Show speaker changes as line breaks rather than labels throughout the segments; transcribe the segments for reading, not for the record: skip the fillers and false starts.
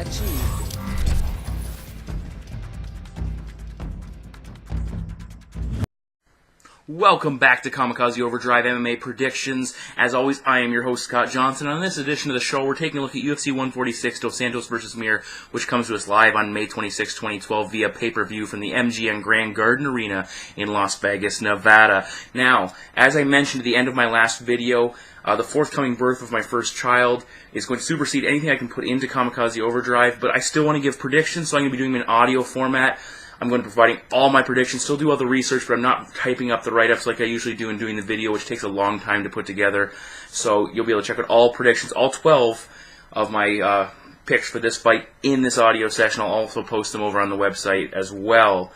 achieved.
Welcome back to Kamikaze Overdrive MMA Predictions. As always, I am your host, Scott Johnson. On this edition of the show, we're taking a look at UFC 146, Dos Santos vs. Mir, which comes to us live on May 26, 2012 via pay-per-view from the MGM Grand Garden Arena in Las Vegas, Nevada. Now, as I mentioned at the end of my last video, the forthcoming birth of my first child is going to supersede anything I can put into Kamikaze Overdrive, but I still want to give predictions, so I'm going to be doing them in audio format. I'm going to be providing all my predictions, still do all the research, but I'm not typing up the write-ups like I usually do in doing the video, which takes a long time to put together. So you'll be able to check out all predictions, all 12 of my picks for this fight in this audio session. I'll also post them over on the website as well.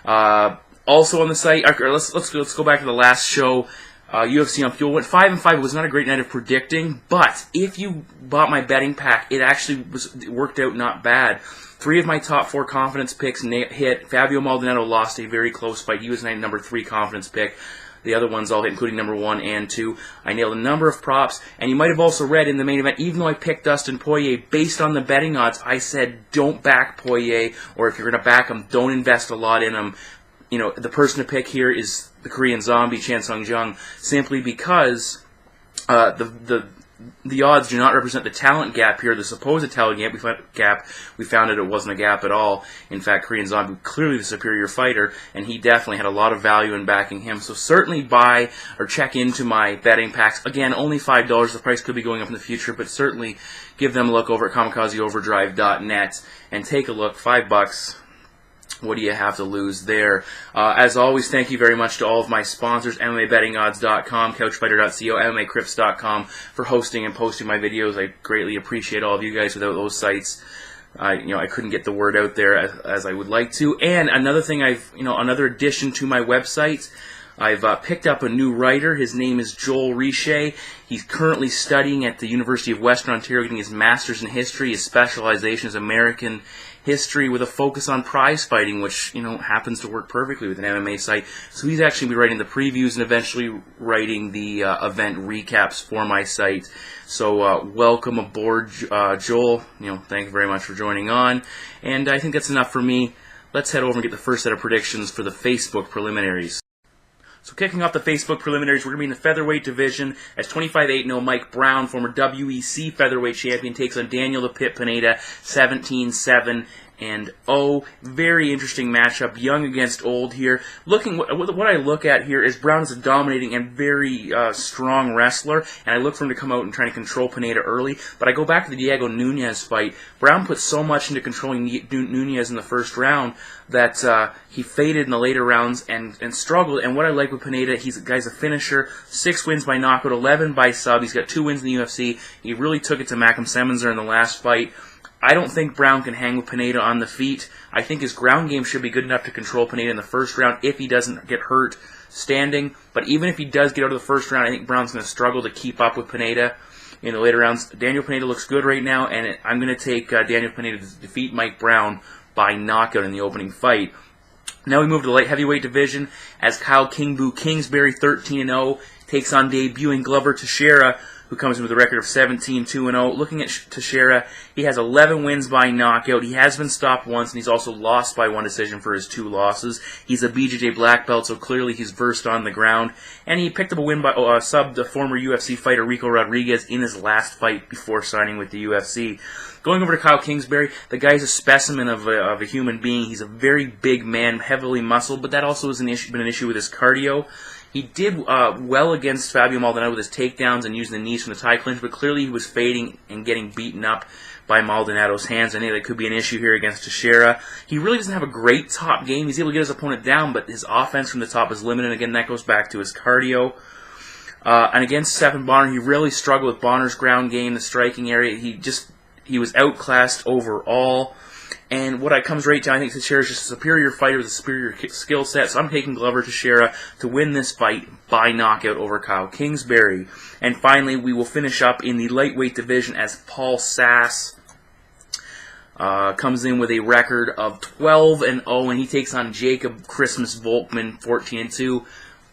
Also on the site, let's go back to the last show. UFC on Fuel went 5-5. It was not a great night of predicting, but if you bought my betting pack, it actually worked out not bad. 3 of my top 4 confidence picks hit. Fabio Maldonado lost a very close fight. He was my number 3 confidence pick. The other ones all hit, including number 1 and 2. I nailed a number of props, and you might have also read in the main event, even though I picked Dustin Poirier, based on the betting odds, I said don't back Poirier, or if you're going to back him, don't invest a lot in him. You know, the person to pick here is the Korean Zombie, Chan Sung Jung, simply because the odds do not represent the talent gap here, the supposed talent gap. We found it wasn't a gap at all. In fact, Korean Zombie, clearly the superior fighter, and he definitely had a lot of value in backing him. So certainly buy or check into my betting packs. Again, only $5. The price could be going up in the future, but certainly give them a look over at kamikazeoverdrive.net and take a look. $5. What do you have to lose there? As always, thank you very much to all of my sponsors, MMABettingOdds.com, CouchFighter.co, MMACrypts.com, for hosting and posting my videos. I greatly appreciate all of you guys. Without those sites, I couldn't get the word out there as I would like to. And another thing, another addition to my website, I've picked up a new writer. His name is Joel Riche. He's currently studying at the University of Western Ontario, getting his master's in history. His specialization is American history with a focus on prize fighting, which, happens to work perfectly with an MMA site. So he's actually going to be writing the previews and eventually writing the event recaps for my site. So welcome aboard, Joel. Thank you very much for joining on. And I think that's enough for me. Let's head over and get the first set of predictions for the Facebook preliminaries. So kicking off the Facebook preliminaries, we're going to be in the featherweight division as 25-8-0 Mike Brown, former WEC featherweight champion, takes on Daniel the Pit Pineda, 17-7-0. Very interesting matchup, young against old here. What I look at here is Brown is a dominating and very strong wrestler, and I look for him to come out and try to control Pineda early. But I go back to the Diego Nunes fight. Brown put so much into controlling Nunes in the first round that he faded in the later rounds and struggled. And what I like with Pineda, guy's a finisher. 6 wins by knockout, 11 by sub. He's got 2 wins in the UFC. He really took it to Malcolm Semenzer in the last fight. I don't think Brown can hang with Pineda on the feet. I think his ground game should be good enough to control Pineda in the first round if he doesn't get hurt standing. But even if he does get out of the first round, I think Brown's going to struggle to keep up with Pineda in the later rounds. Daniel Pineda looks good right now, and I'm going to take Daniel Pineda to defeat Mike Brown by knockout in the opening fight. Now we move to the light heavyweight division as Kyle King Boo Kingsbury, 13-0, takes on debuting Glover Teixeira, who comes in with a record of 17-2-0. Looking at Teixeira, he has 11 wins by knockout. He has been stopped once, and he's also lost by 1 decision for his 2 losses. He's a BJJ black belt, so clearly he's versed on the ground. And he picked up a win by subbed the former UFC fighter Rico Rodriguez in his last fight before signing with the UFC. Going over to Kyle Kingsbury, the guy's a specimen of a human being. He's a very big man, heavily muscled, but that also has been an issue with his cardio. He did well against Fabio Maldonado with his takedowns and using the knees from the tie clinch, but clearly he was fading and getting beaten up by Maldonado's hands. I think that could be an issue here against Teixeira. He really doesn't have a great top game. He's able to get his opponent down, but his offense from the top is limited. Again, that goes back to his cardio. And against Stefan Bonner, he really struggled with Bonner's ground game, the striking area. He was outclassed overall. And what it comes right down, I think Teixeira is just a superior fighter with a superior skill set. So I'm taking Glover Teixeira to win this fight by knockout over Kyle Kingsbury. And finally, we will finish up in the lightweight division as Paul Sass comes in with a record of 12-0, and he takes on Jacob Christmas Volkman, 14-2.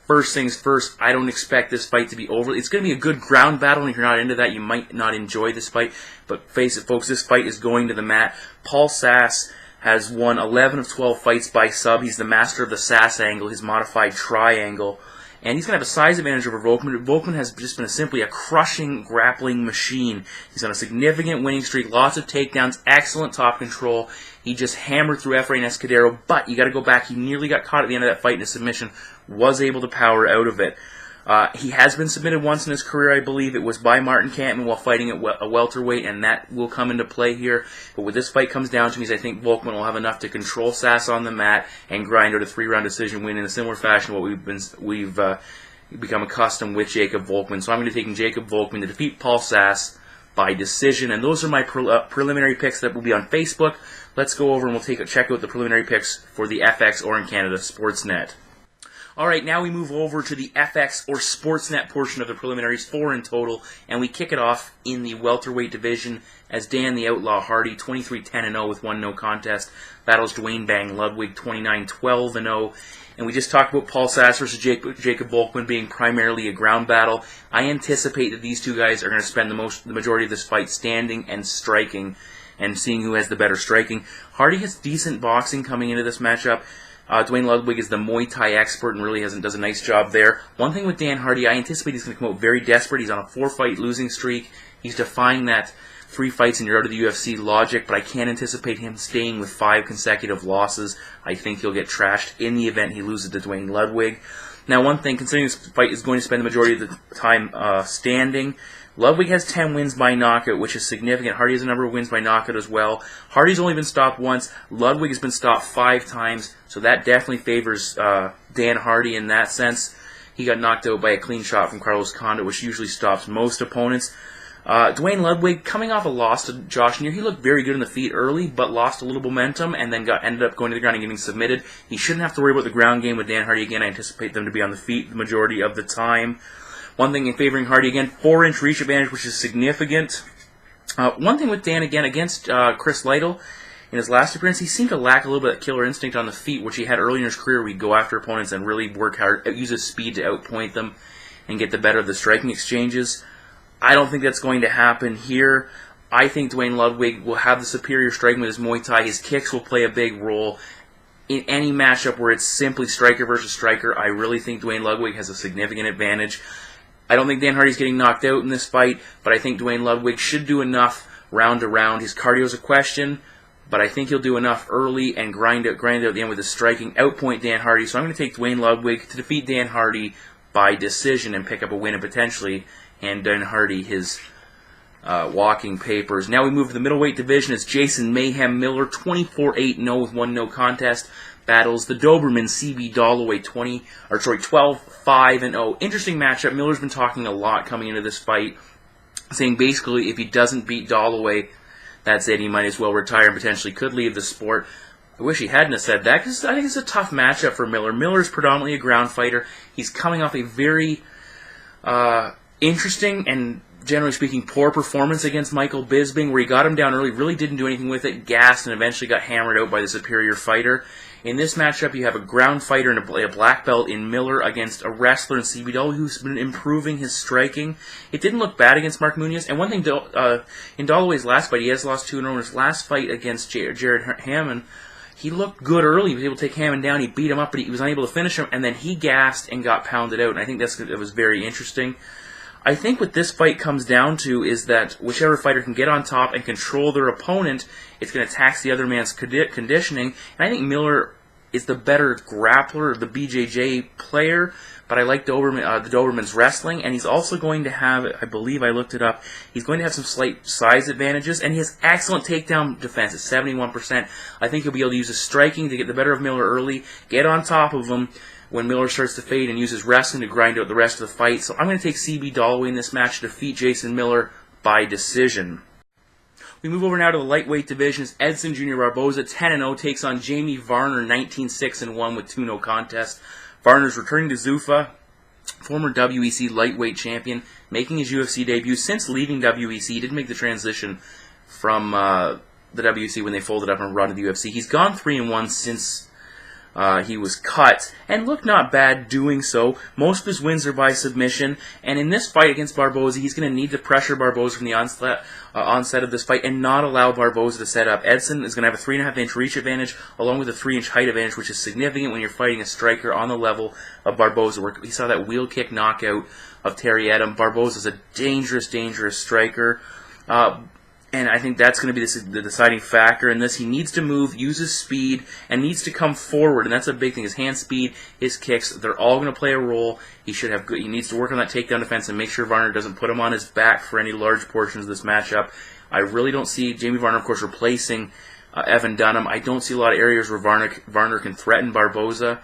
First things first, I don't expect this fight to be over. It's going to be a good ground battle, and if you're not into that, you might not enjoy this fight. But face it, folks, this fight is going to the mat. Paul Sass has won 11 of 12 fights by sub. He's the master of the Sass angle, his modified triangle. And he's going to have a size advantage over Volkman. Volkman has just been simply a crushing, grappling machine. He's on a significant winning streak, lots of takedowns, excellent top control. He just hammered through Efrain Escudero, but you got to go back. He nearly got caught at the end of that fight in a submission, was able to power out of it. He has been submitted once in his career, I believe. It was by Martin Kampmann while fighting at a welterweight, and that will come into play here. But what this fight comes down to is I think Volkman will have enough to control Sass on the mat and grind out a 3-round decision win in a similar fashion to what we've become accustomed with Jacob Volkman. So I'm going to be taking Jacob Volkman to defeat Paul Sass by decision. And those are my preliminary picks that will be on Facebook. Let's go over and we'll check out the preliminary picks for the FX or in Canada Sportsnet. Alright, now we move over to the FX or Sportsnet portion of the preliminaries, 4 in total, and we kick it off in the welterweight division as Dan the Outlaw Hardy, 23-10-0 with 1 no contest, battles Dwayne Bang Ludwig, 29-12-0. And we just talked about Paul Sass versus Jacob Volkman being primarily a ground battle. I anticipate that these two guys are going to spend the majority of this fight standing and striking and seeing who has the better striking. Hardy has decent boxing coming into this matchup. Dwayne Ludwig is the Muay Thai expert and really does a nice job there. One thing with Dan Hardy, I anticipate he's going to come out very desperate. He's on a 4-fight losing streak. He's defying that 3 fights and you're out of the UFC logic, but I can't anticipate him staying with 5 consecutive losses. I think he'll get trashed in the event he loses to Dwayne Ludwig. Now, one thing, considering this fight is going to spend the majority of the time standing, Ludwig has 10 wins by knockout, which is significant. Hardy has a number of wins by knockout as well. Hardy's only been stopped once. Ludwig has been stopped 5 times, so that definitely favors Dan Hardy in that sense. He got knocked out by a clean shot from Carlos Condit, which usually stops most opponents. Dwayne Ludwig, coming off a loss to Josh Neer, he looked very good in the feet early, but lost a little momentum and then ended up going to the ground and getting submitted. He shouldn't have to worry about the ground game with Dan Hardy again. I anticipate them to be on the feet the majority of the time. One thing in favoring Hardy again, 4-inch reach advantage, which is significant. One thing with Dan again, against Chris Lytle, in his last appearance, he seemed to lack a little bit of killer instinct on the feet, which he had early in his career where he'd go after opponents and really work hard, use his speed to outpoint them and get the better of the striking exchanges. I don't think that's going to happen here. I think Dwayne Ludwig will have the superior striking with his Muay Thai. His kicks will play a big role. In any matchup where it's simply striker versus striker, I really think Dwayne Ludwig has a significant advantage. I don't think Dan Hardy's getting knocked out in this fight, but I think Dwayne Ludwig should do enough round to round. His cardio's a question, but I think he'll do enough early and grind out at the end with his striking, outpoint Dan Hardy. So I'm going to take Dwayne Ludwig to defeat Dan Hardy by decision and pick up a win and potentially hand Dan Hardy his walking papers. Now we move to the middleweight division. It's Jason Mayhem Miller, 24-8-0 with 1 no contest. Battles the Doberman CB Dalloway 12-5-0. Interesting matchup. Miller's been talking a lot coming into this fight, saying basically if he doesn't beat Dalloway, that's it. He might as well retire and potentially could leave the sport. I wish he hadn't have said that because I think it's a tough matchup for Miller. Miller's predominantly a ground fighter. He's coming off a very interesting and generally speaking, poor performance against Michael Bisping, where he got him down early, really didn't do anything with it, gassed, and eventually got hammered out by the superior fighter. In this matchup, you have a ground fighter and a black belt in Miller against a wrestler in CBW who's been improving his striking. It didn't look bad against Mark Munoz. And one thing, in Dalloway's last fight, he has lost 2 in a row. In his last fight against Jared Hammond, he looked good early. He was able to take Hammond down. He beat him up, but he was unable to finish him. And then he gassed and got pounded out. And I think that was very interesting. I think what this fight comes down to is that whichever fighter can get on top and control their opponent, it's going to tax the other man's conditioning. And I think Miller is the better grappler, the BJJ player, but I like the Doberman's wrestling, and he's also going to have, I believe I looked it up, he's going to have some slight size advantages, and he has excellent takedown defense at 71%. I think he'll be able to use his striking to get the better of Miller early, get on top of him when Miller starts to fade, and use his wrestling to grind out the rest of the fight. So I'm going to take CB Dalloway in this match to defeat Jason Miller by decision. We move over now to the lightweight division. It's Edson Jr. Barboza, 10-0, takes on Jamie Varner, 19-6-1 with 2 no contest. Varner's returning to Zuffa, former WEC lightweight champion, making his UFC debut since leaving WEC. He did make the transition from the WEC when they folded up and brought to the UFC. He's gone 3-1 since He was cut and looked not bad doing so. Most of his wins are by submission, and in this fight against Barboza, he's going to need to pressure Barboza from the onset of this fight and not allow Barboza to set up. Edson is going to have a 3.5-inch reach advantage along with a 3-inch height advantage, which is significant when you're fighting a striker on the level of Barboza. We saw that wheel kick knockout of Terry Edom. Barboza is a dangerous, dangerous striker. And I think that's going to be the deciding factor in this. He needs to move, use his speed, and needs to come forward. And that's a big thing. His hand speed, his kicks, they're all going to play a role. He needs to work on that takedown defense and make sure Varner doesn't put him on his back for any large portions of this matchup. I really don't see Jamie Varner, of course, replacing Evan Dunham. I don't see a lot of areas where Varner can threaten Barboza.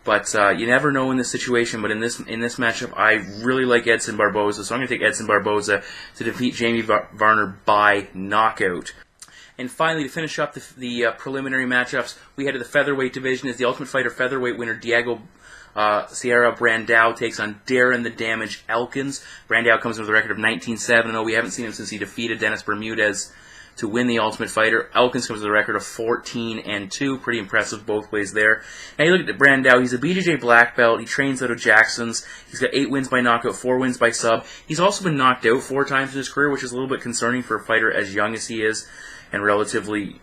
But you never know in this situation. But in this matchup, I really like Edson Barboza, so I'm going to take Edson Barboza to defeat Jamie Varner by knockout. And finally, to finish up the preliminary matchups, we head to the featherweight division as the Ultimate Fighter featherweight winner Diego Sierra Brandao takes on Darren the Damage Elkins. Brandao comes in with a record of 19-7-0. We haven't seen him since he defeated Dennis Bermudez to win the Ultimate Fighter. Elkins comes with a record of 14-2. Pretty impressive both ways there. Now you look at Brandao. He's a BJJ black belt. He trains out of Jackson's. He's got 8 wins by knockout, 4 wins by sub. He's also been knocked out 4 times in his career, which is a little bit concerning for a fighter as young as he is and relatively,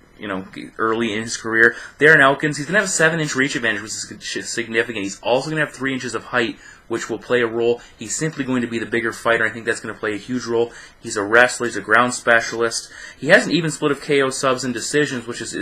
early in his career. Darren Elkins, he's going to have a 7-inch reach advantage, which is significant. He's also going to have 3 inches of height, which will play a role. He's simply going to be the bigger fighter. I think that's going to play a huge role. He's a wrestler. He's a ground specialist. He has an even split of KO subs and decisions, which is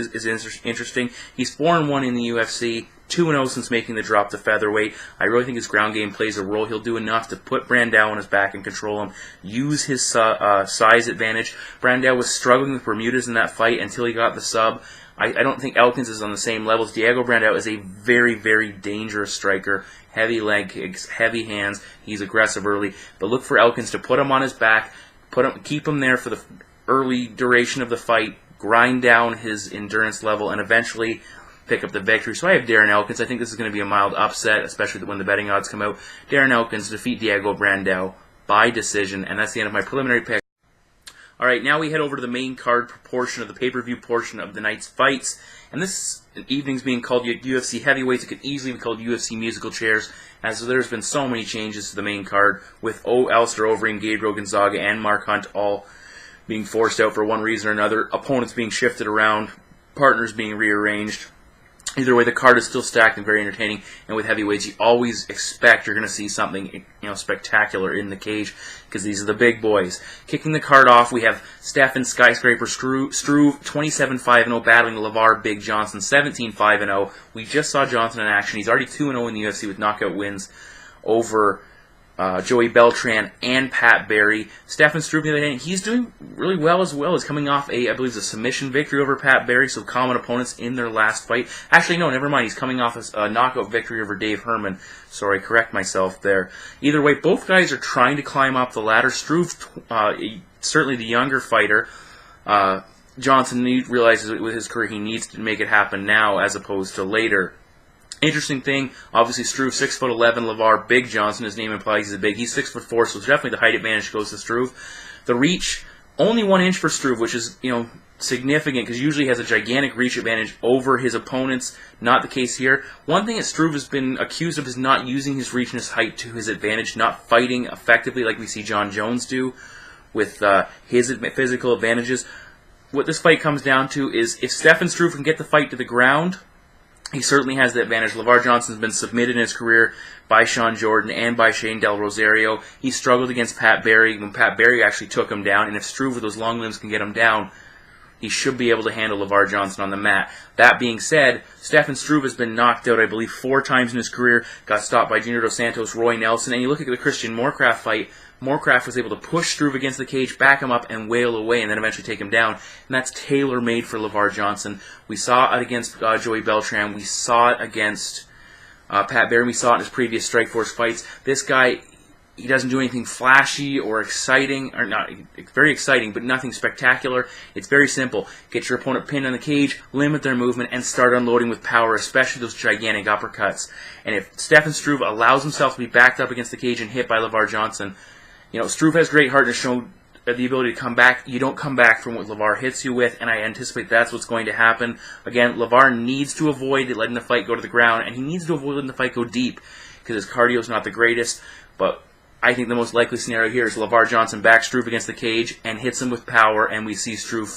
interesting. He's 4-1 in the UFC, 2-0 since making the drop to featherweight. I really think his ground game plays a role. He'll do enough to put Brandao on his back and control him, use his size advantage. Brandao was struggling with Bermudez in that fight until he got the sub. I don't think Elkins is on the same level. Diego Brandao is a very, very dangerous striker. Heavy leg kicks, heavy hands. He's aggressive early. But look for Elkins to put him on his back, keep him there for the early duration of the fight, grind down his endurance level, and eventually pick up the victory. So I have Darren Elkins. I think this is going to be a mild upset, especially when the betting odds come out. Darren Elkins defeat Diego Brandao by decision, and that's the end of my preliminary pick. All right, now we head over to the main card portion of the pay-per-view portion of the night's fights. And this evening's being called UFC Heavyweights. It could easily be called UFC Musical Chairs, as there's been so many changes to the main card, with Alistair Overeem, Gabriel Gonzaga, and Mark Hunt all being forced out for one reason or another, opponents being shifted around, partners being rearranged. Either way, the card is still stacked and very entertaining, and with heavyweights, you always expect you're going to see something spectacular in the cage, because these are the big boys. Kicking the card off, we have Stefan Skyscraper Struve, 27-5-0, battling Lavar Big Johnson, 17-5-0. We just saw Johnson in action. He's already 2-0 in the UFC with knockout wins over Joey Beltran and Pat Barry. Stefan Struve, on the other hand, he's doing really well as well. He's coming off I believe, a submission victory over Pat Barry, so common opponents in their last fight. Actually, no, never mind. He's coming off a knockout victory over Dave Herman. Sorry, correct myself there. Either way, both guys are trying to climb up the ladder. Struve, certainly the younger fighter. Johnson realizes with his career he needs to make it happen now as opposed to later. Interesting thing, obviously Struve, 6'11", Lavar, Big Johnson, his name implies he's big. He's 6'4", so definitely the height advantage goes to Struve. The reach, only 1 inch for Struve, which is, significant, because usually he has a gigantic reach advantage over his opponents. Not the case here. One thing that Struve has been accused of is not using his reach and his height to his advantage, not fighting effectively like we see John Jones do with his physical advantages. What this fight comes down to is if Stefan Struve can get the fight to the ground, he certainly has the advantage. Lavar Johnson's been submitted in his career by Sean Jordan and by Shane Del Rosario. He struggled against Pat Barry when Pat Barry actually took him down, and if Struve with those long limbs can get him down, he should be able to handle Lavar Johnson on the mat. That being said, Stefan Struve has been knocked out, I believe, 4 times in his career, got stopped by Junior Dos Santos, Roy Nelson, and you look at the Christian Moorcraft fight, Moorcraft was able to push Struve against the cage, back him up, and wail away, and then eventually take him down. And that's tailor-made for Lavar Johnson. We saw it against Joey Beltran. We saw it against Pat Barry. We saw it in his previous Strikeforce fights. This guy, he doesn't do anything flashy or exciting, or not very exciting, but nothing spectacular. It's very simple. Get your opponent pinned on the cage, limit their movement, and start unloading with power, especially those gigantic uppercuts. And if Stefan Struve allows himself to be backed up against the cage and hit by Lavar Johnson, Struve has great heart and has shown the ability to come back. You don't come back from what Lavar hits you with, and I anticipate that's what's going to happen. Again, Lavar needs to avoid letting the fight go to the ground, and he needs to avoid letting the fight go deep, because his cardio is not the greatest. But I think the most likely scenario here is Lavar Johnson backs Struve against the cage and hits him with power, and we see Struve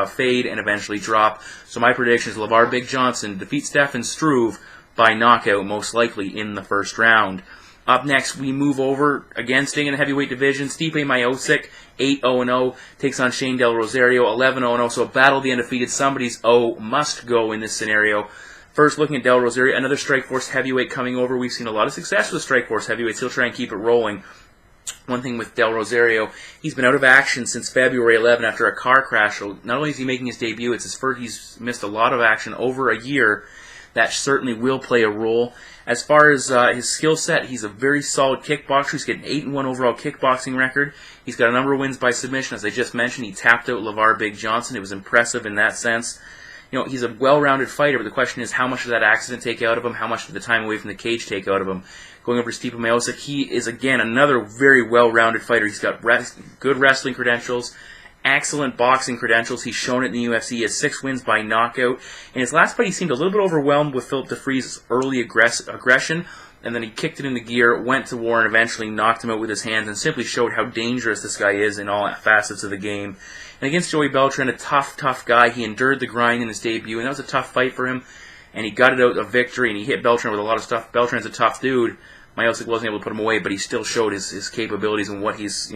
fade and eventually drop. So my prediction is Lavar Big Johnson defeats Stefan Struve by knockout, most likely in the first round. Up next, we move over, again staying in the heavyweight division. Stipe Miocic, 8-0-0, takes on Shane Del Rosario, 11-0-0. So a battle of the undefeated. Somebody's O must go in this scenario. First, looking at Del Rosario, another Strikeforce heavyweight coming over. We've seen a lot of success with Strikeforce heavyweights. He'll try and keep it rolling. One thing with Del Rosario, he's been out of action since February 11 after a car crash. So not only is he making his debut, it's his first. He's missed a lot of action over a year. That certainly will play a role. As far as his skill set, he's a very solid kickboxer. He's got an 8-1 overall kickboxing record. He's got a number of wins by submission. As I just mentioned, he tapped out Lavar Big Johnson. It was impressive in that sense. You know, he's a well-rounded fighter, but the question is, how much did that accident take out of him? How much did the time away from the cage take out of him? Going over to Stipe Miocic, he is, again, another very well-rounded fighter. He's got good wrestling credentials, excellent boxing credentials. He's shown it in the UFC. He has 6 wins by knockout. In his last fight, he seemed a little bit overwhelmed with Philip DeFreeze's early aggression, and then he kicked it into gear, went to war, and eventually knocked him out with his hands, and simply showed how dangerous this guy is in all facets of the game. And against Joey Beltran, a tough guy, he endured the grind in his debut, and that was a tough fight for him, and he got it out a victory, and he hit Beltran with a lot of stuff. Beltran's a tough dude. Miocic wasn't able to put him away, but he still showed his capabilities and what he's,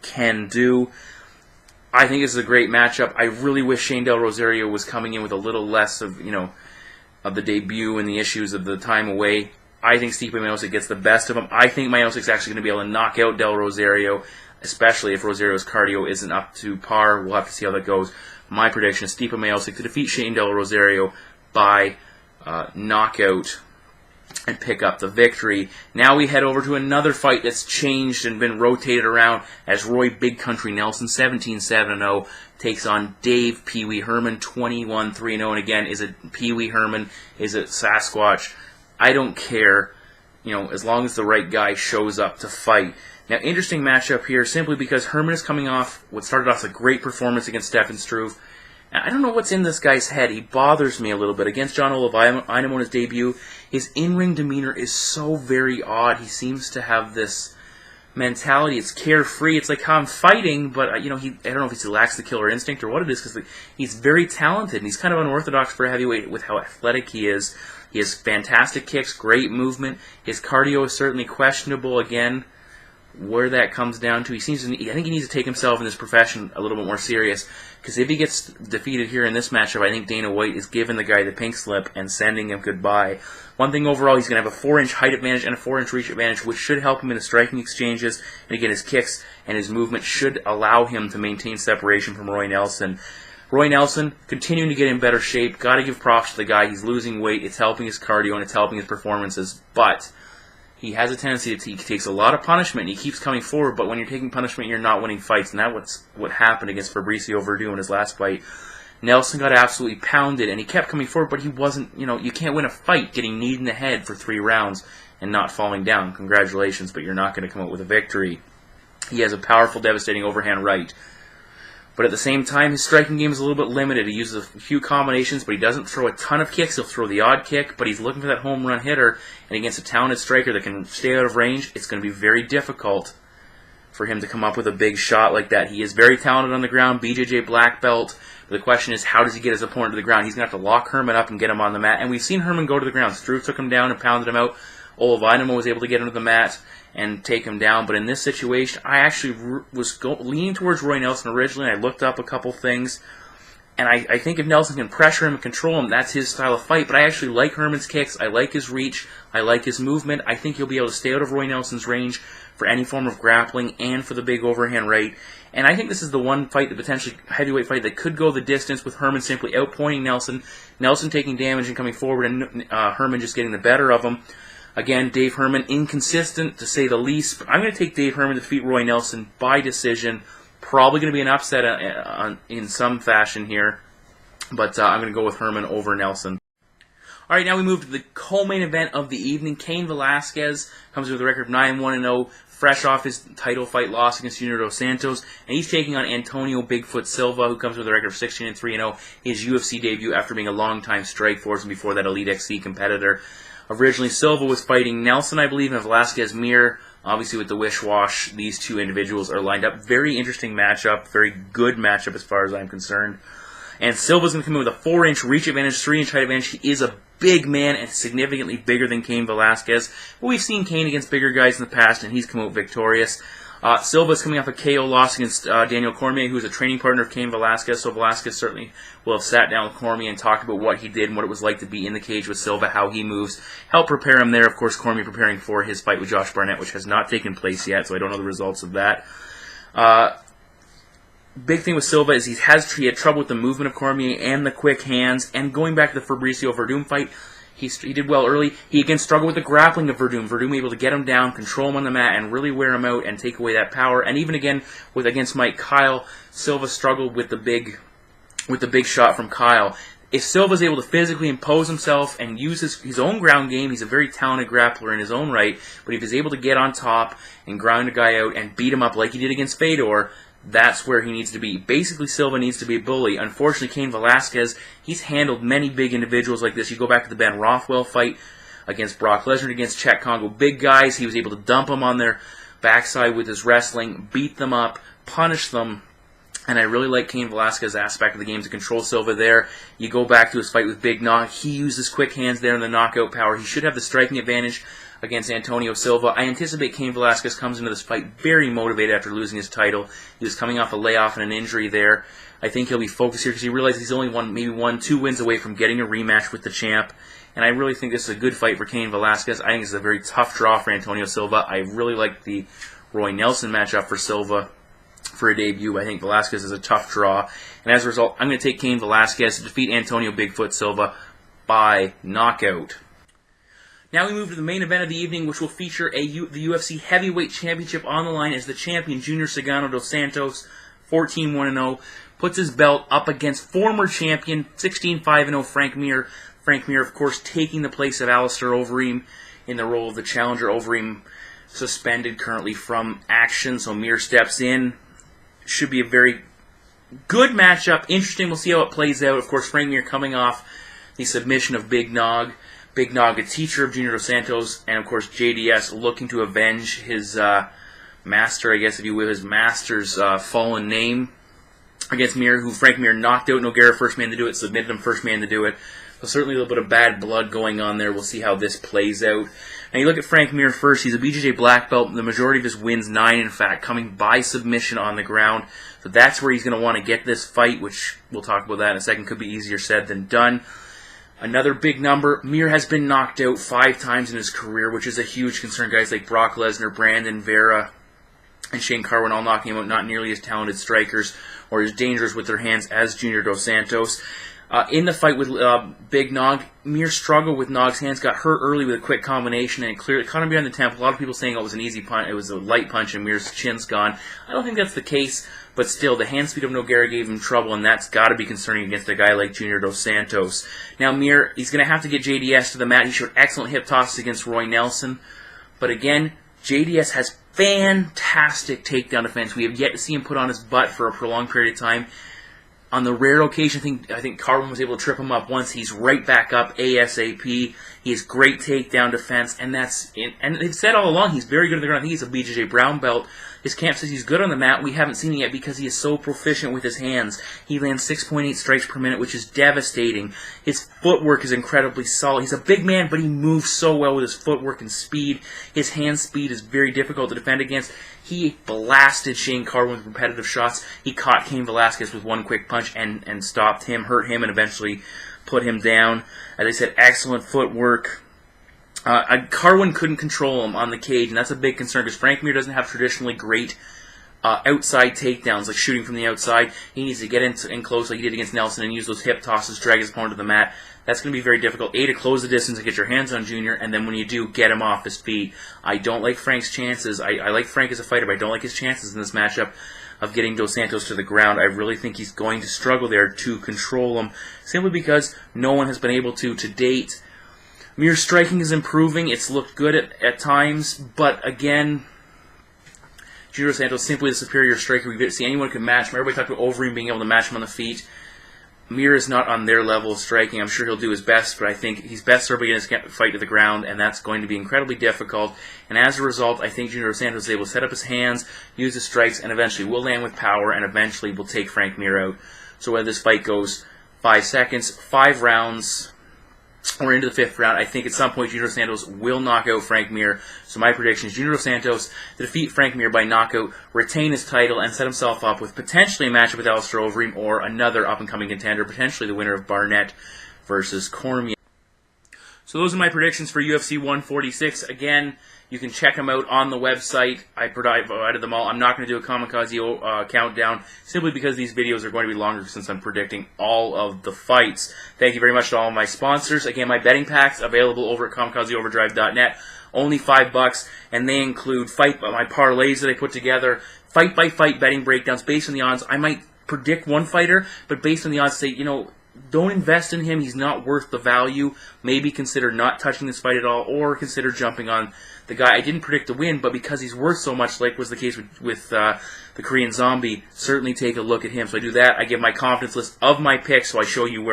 can do. I think this is a great matchup. I really wish Shane Del Rosario was coming in with a little less of, of the debut and the issues of the time away. I think Stipe Miocic gets the best of him. I think Miocic's actually going to be able to knock out Del Rosario, especially if Rosario's cardio isn't up to par. We'll have to see how that goes. My prediction is Stipe Miocic to defeat Shane Del Rosario by knockout and pick up the victory. Now we head over to another fight that's changed and been rotated around as Roy Big Country Nelson, 17-7-0, takes on Dave Pee Wee Herman, 21-3-0. And again, is it Pee Wee Herman? Is it Sasquatch? I don't care, as long as the right guy shows up to fight. Now, interesting matchup here, simply because Herman is coming off what started off as a great performance against Stefan Struve. I don't know what's in this guy's head. He bothers me a little bit. Against John Olivine on his debut, his in-ring demeanor is so very odd. He seems to have this mentality. It's carefree. It's like how I'm fighting, but I don't know if he lacks the killer instinct or what it is, because he's very talented, and he's kind of unorthodox for a heavyweight with how athletic he is. He has fantastic kicks, great movement. His cardio is certainly questionable again. Where that comes down to, I think he needs to take himself in this profession a little bit more serious, because if he gets defeated here in this matchup, I think Dana White is giving the guy the pink slip and sending him goodbye. One thing overall, he's going to have a 4-inch height advantage and a 4-inch reach advantage, which should help him in the striking exchanges, and again, his kicks and his movement should allow him to maintain separation from Roy Nelson. Roy Nelson, continuing to get in better shape. Got to give props to the guy. He's losing weight. It's helping his cardio and it's helping his performances, but he has a tendency to he takes a lot of punishment, and he keeps coming forward, but when you're taking punishment, you're not winning fights, and that's what happened against Fabricio Verdú in his last fight. Nelson got absolutely pounded, and he kept coming forward, but he wasn't, you can't win a fight getting kneed in the head for 3 rounds and not falling down. Congratulations, but you're not going to come out with a victory. He has a powerful, devastating overhand right. But at the same time, his striking game is a little bit limited. He uses a few combinations, but he doesn't throw a ton of kicks. He'll throw the odd kick, but he's looking for that home run hitter. And against a talented striker that can stay out of range, it's going to be very difficult for him to come up with a big shot like that. He is very talented on the ground, BJJ black belt. But the question is, how does he get his opponent to the ground? He's going to have to lock Herman up and get him on the mat. And we've seen Herman go to the ground. Struve took him down and pounded him out. Olivine was able to get him to the mat and take him down. But in this situation, I actually was leaning towards Roy Nelson originally. I looked up a couple things, and I think if Nelson can pressure him and control him, that's his style of fight. But I actually like Herman's kicks. I like his reach. I like his movement. I think he'll be able to stay out of Roy Nelson's range for any form of grappling and for the big overhand right. And I think this is the one fight, the potentially heavyweight fight, that could go the distance with Herman simply outpointing Nelson, Nelson taking damage and coming forward, and Herman just getting the better of him. Again, Dave Herman, inconsistent to say the least, but I'm going to take Dave Herman to defeat Roy Nelson by decision. Probably going to be an upset in some fashion here, but I'm going to go with Herman over Nelson. All right, now we move to the co-main event of the evening. Cain Velasquez comes with a record of 9-1-0, fresh off his title fight loss against Junior Dos Santos, and he's taking on Antonio Bigfoot Silva, who comes with a record of 16-3-0, his UFC debut after being a long-time Strikeforce and before that Elite XC competitor. Originally, Silva was fighting Nelson, I believe, and Velasquez Mir. Obviously, with the wish-wash, these two individuals are lined up. Very interesting matchup, very good matchup as far as I'm concerned. And Silva's going to come in with a 4-inch reach advantage, 3-inch height advantage. He is a big man and significantly bigger than Cain Velasquez. But we've seen Cain against bigger guys in the past, and he's come out victorious. Silva's coming off a KO loss against Daniel Cormier, who is a training partner of Cain Velasquez. So Velasquez certainly will have sat down with Cormier and talked about what he did and what it was like to be in the cage with Silva, how he moves, help prepare him there. Of course, Cormier preparing for his fight with Josh Barnett, which has not taken place yet, so I don't know the results of that. Big thing with Silva is he had trouble with the movement of Cormier and the quick hands. And going back to the Fabricio Verdum fight, he did well early. He again struggled with the grappling of Verdum. Verdum able to get him down, control him on the mat, and really wear him out and take away that power. And even again against Mike Kyle, Silva struggled with the big shot from Kyle. If Silva's able to physically impose himself and use his own ground game, he's a very talented grappler in his own right. But if he's able to get on top and grind a guy out and beat him up like he did against Fedor, that's where he needs to be. Basically, Silva needs to be a bully. Unfortunately, Cain Velasquez, he's handled many big individuals like this. You go back to the Ben Rothwell fight against Brock Lesnar, against Czech Congo. Big guys, he was able to dump them on their backside with his wrestling, beat them up, punish them. And I really like Cain Velasquez's aspect of the game to control Silva there. You go back to his fight with Big Nog. He uses quick hands there in the knockout power. He should have the striking advantage against Antonio Silva. I anticipate Cain Velasquez comes into this fight very motivated after losing his title. He was coming off a layoff and an injury there. I think he'll be focused here because he realizes he's only maybe 2 wins away from getting a rematch with the champ. And I really think this is a good fight for Cain Velasquez. I think it's a very tough draw for Antonio Silva. I really like the Roy Nelson matchup for Silva for a debut. I think Velasquez is a tough draw. And as a result, I'm going to take Cain Velasquez to defeat Antonio Bigfoot Silva by knockout. Now we move to the main event of the evening, which will feature the UFC Heavyweight Championship on the line as the champion Junior Cigano dos Santos, 14-1-0, puts his belt up against former champion 16-5-0 Frank Mir. Frank Mir, of course, taking the place of Alistair Overeem in the role of the challenger. Overeem suspended currently from action, so Mir steps in. Should be a very good matchup. Interesting. We'll see how it plays out. Of course, Frank Mir coming off the submission of Big Nog. Big Nog, a teacher of Junior Dos Santos, and of course JDS looking to avenge his master, I guess if you will, his master's fallen name against Mir, who Frank Mir knocked out Nogueira, first man to do it, submitted him, first man to do it. So certainly a little bit of bad blood going on there. We'll see how this plays out. Now you look at Frank Mir first. He's a BJJ black belt. The majority of his wins, 9 in fact, coming by submission on the ground. So that's where he's going to want to get this fight, which we'll talk about that in a second. Could be easier said than done. Another big number, Mir has been knocked out 5 times in his career, which is a huge concern. Guys like Brock Lesnar, Brandon Vera, and Shane Carwin all knocking him out, not nearly as talented strikers or as dangerous with their hands as Junior Dos Santos. In the fight with Big Nog, Mir struggled with Nog's hands, got hurt early with a quick combination, and it clearly caught him behind the temple. A lot of people saying it was an easy punch, it was a light punch, and Mir's chin's gone. I don't think that's the case, but still, the hand speed of Nogueira gave him trouble, and that's got to be concerning against a guy like Junior Dos Santos. Now, Mir, he's going to have to get JDS to the mat. He showed excellent hip tosses against Roy Nelson, but again, JDS has fantastic takedown defense. We have yet to see him put on his butt for a prolonged period of time. On the rare occasion, I think Carwin was able to trip him up once. He's right back up ASAP. He has great takedown defense, and they've said all along he's very good on the ground. I think he's a BJJ brown belt. His camp says he's good on the mat. We haven't seen it yet because he is so proficient with his hands. He lands 6.8 strikes per minute, which is devastating. His footwork is incredibly solid. He's a big man, but he moves so well with his footwork and speed. His hand speed is very difficult to defend against. He blasted Shane Carwin with repetitive shots. He caught Cain Velasquez with one quick punch and stopped him, hurt him, and eventually put him down. As I said, excellent footwork. Carwin couldn't control him on the cage, and that's a big concern because Frank Mir doesn't have traditionally great outside takedowns, like shooting from the outside. He needs to get in close like he did against Nelson and use those hip tosses, drag his opponent to the mat. That's going to be very difficult. To close the distance and get your hands on Junior, and then when you do, get him off his feet. I don't like Frank's chances. I like Frank as a fighter, but I don't like his chances in this matchup of getting Dos Santos to the ground. I really think he's going to struggle there to control him, simply because no one has been able to date. Mir's striking is improving. It's looked good at times, but again, Junior Santos simply the superior striker. We see anyone can match him. Everybody talked about Overeem being able to match him on the feet. Mir is not on their level of striking. I'm sure he'll do his best, but I think he's best served against fight to the ground, and that's going to be incredibly difficult. And as a result, I think Junior Santos is able to set up his hands, use his strikes, and eventually will land with power, and eventually will take Frank Mir out. So whether this fight goes 5 seconds, 5 rounds, or into the 5th round, I think at some point Junior Santos will knock out Frank Mir. So my prediction is Junior Santos to defeat Frank Mir by knockout, retain his title, and set himself up with potentially a matchup with Alistair Overeem or another up-and-coming contender, potentially the winner of Barnett versus Cormier. So those are my predictions for UFC 146. Again, you can check them out on the website. I provided them all. I'm not going to do a Kamikaze countdown simply because these videos are going to be longer since I'm predicting all of the fights. Thank you very much to all of my sponsors. Again, my betting packs available over at kamikazeoverdrive.net. Only $5, and they include my parlays that I put together, fight-by-fight betting breakdowns based on the odds. I might predict one fighter, but based on the odds, say, don't invest in him. He's not worth the value. Maybe consider not touching this fight at all, or consider jumping on the guy I didn't predict to win, but because he's worth so much, like was the case with the Korean Zombie, certainly take a look at him. So I do that. I give my confidence list of my picks, so I show you who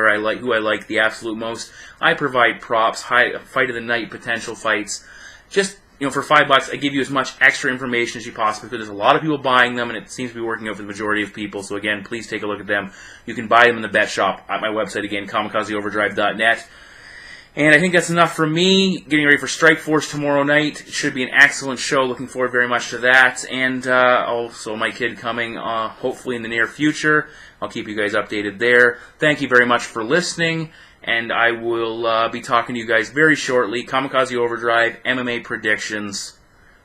I like the absolute most. I provide props, fight of the night potential fights. Just for $5, I give you as much extra information as you possibly could. There's a lot of people buying them, and it seems to be working out for the majority of people. So again, please take a look at them. You can buy them in the bet shop at my website, again, kamikazeoverdrive.net. And I think that's enough for me. Getting ready for Strikeforce tomorrow night. It should be an excellent show. Looking forward very much to that. And also my kid coming hopefully in the near future. I'll keep you guys updated there. Thank you very much for listening. And I will be talking to you guys very shortly. Kamikaze Overdrive, MMA predictions.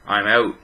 I'm out.